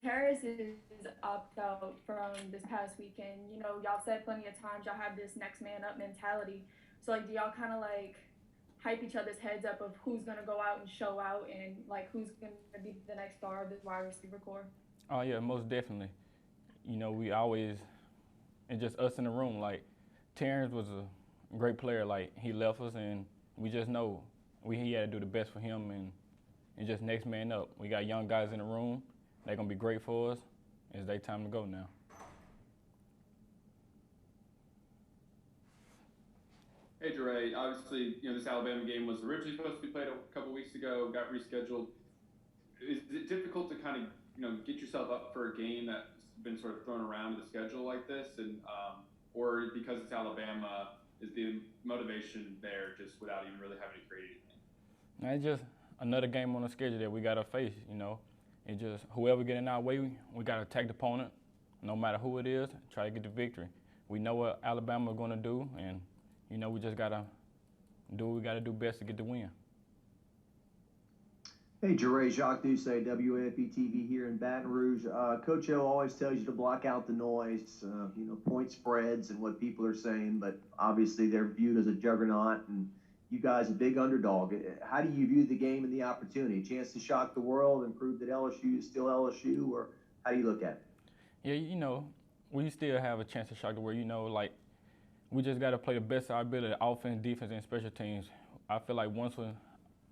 Terrace is opt out from this past weekend. Y'all said plenty of times y'all have this next man up mentality. So like, do y'all kind of like hype each other's heads up of who's gonna go out and show out and like who's gonna be the next star of this wide receiver core? Oh yeah, most definitely. We always, it's just us in the room. Like, Terrence was a great player. Like, he left us, and we just know he had to do the best for him, and just next man up. We got young guys in the room. They're gonna be great for us. It's their time to go now. Hey, Jaray. Obviously, this Alabama game was originally supposed to be played a couple weeks ago, got rescheduled. Is it difficult to kind of, get yourself up for a game that's been sort of thrown around in the schedule like this, and or because it's Alabama, is the motivation there just without even really having to create anything? It's just another game on the schedule that we gotta face. It's just whoever get in our way, we gotta attack the opponent, no matter who it is, try to get the victory. We know what Alabama is gonna do, and we just gotta do what we gotta do best to get the win. Hey, Jaray, Jacques Doucet, WAFB-TV here in Baton Rouge. Coach O always tells you to block out the noise, point spreads and what people are saying, but obviously they're viewed as a juggernaut, and you guys a big underdog. How do you view the game and the opportunity? A chance to shock the world and prove that LSU is still LSU, or how do you look at it? Yeah, we still have a chance to shock the world. Like, we just got to play the best of our ability, offense, defense, and special teams. I feel like once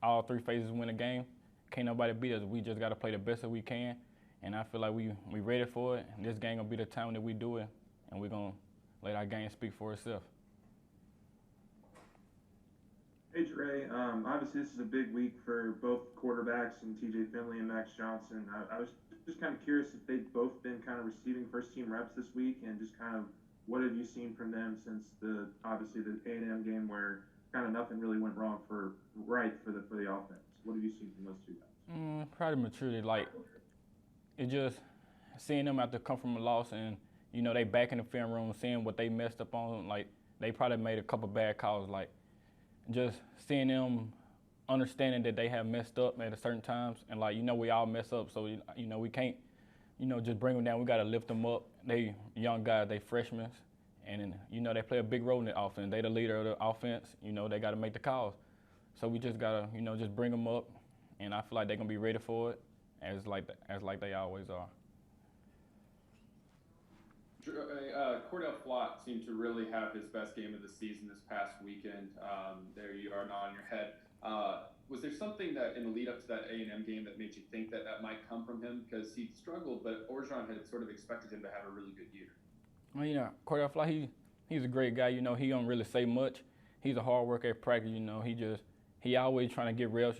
all three phases win a game, can't nobody beat us. We just got to play the best that we can, and I feel like we ready for it. This game gonna be the time that we do it, and we're gonna let our game speak for itself. Hey, Jaray. Obviously, this is a big week for both quarterbacks and T.J. Finley and Max Johnson. I was just kind of curious if they've both been kind of receiving first-team reps this week, and just kind of what have you seen from them since obviously the A&M game where kind of nothing really went wrong for the offense. What have you seen from those two guys? Probably maturity. Like, it just seeing them after come from a loss, and they back in the film room, seeing what they messed up on. Like, they probably made a couple bad calls. Like, just seeing them understanding that they have messed up at a certain times, and like we all mess up, so we can't just bring them down. We got to lift them up. They young guys, they freshmen, and they play a big role in the offense. They the leader of the offense. They got to make the calls. So we just gotta just bring them up, and I feel like they're gonna be ready for it, as they always are. Cordell Flett seemed to really have his best game of the season this past weekend. There you are nodding your head. Was there something that in the lead up to that A&M game that made you think that might come from him? Because he struggled, but Orgeron had sort of expected him to have a really good year. Well, Cordell Flett, he's a great guy. He don't really say much. He's a hard worker at practice. He always trying to get reps.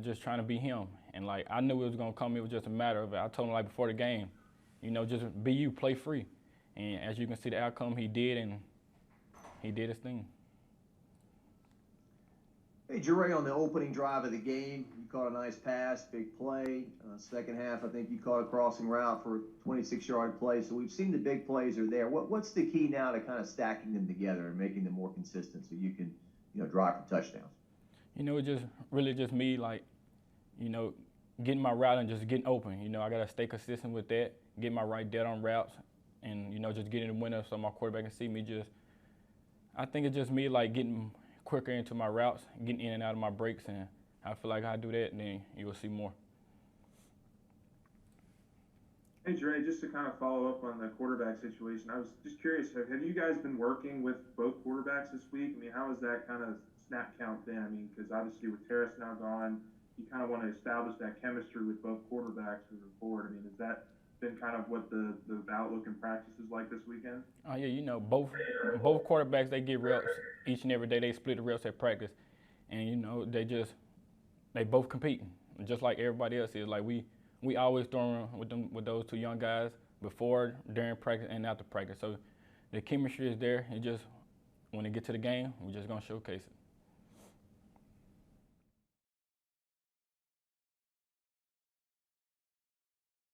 Just trying to be him. And like, I knew it was gonna come. It was just a matter of it. I told him like before the game, just be you, play free. And as you can see, the outcome he did, and he did his thing. Hey, Jaray, on the opening drive of the game, you caught a nice pass, big play. Second half, I think you caught a crossing route for a 26-yard play. So we've seen the big plays are there. What's the key now to kind of stacking them together and making them more consistent so you can, drive for touchdowns? It just really just me, like, getting my route and just getting open. I got to stay consistent with that, get my right dead on routes, and, just getting the winner so my quarterback can see me. I think it's just me, like, getting quicker into my routes, getting in and out of my breaks, and I feel like I do that, and then you will see more. Hey, Jaray, just to kind of follow up on the quarterback situation, I was just curious, have you guys been working with both quarterbacks this week? I mean, how has that kind of snap count been? I mean, because obviously with Terrace now gone, you kind of want to establish that chemistry with both quarterbacks moving forward. I mean, has that been kind of what the outlook and practice is like this weekend? Oh, yeah, both quarterbacks, they get reps each and every day. They split the reps at practice, and, they both competing, just like everybody else is. Like, we always throwing with those two young guys before, during practice, and after practice. So the chemistry is there. It just, when they get to the game, we're just going to showcase it.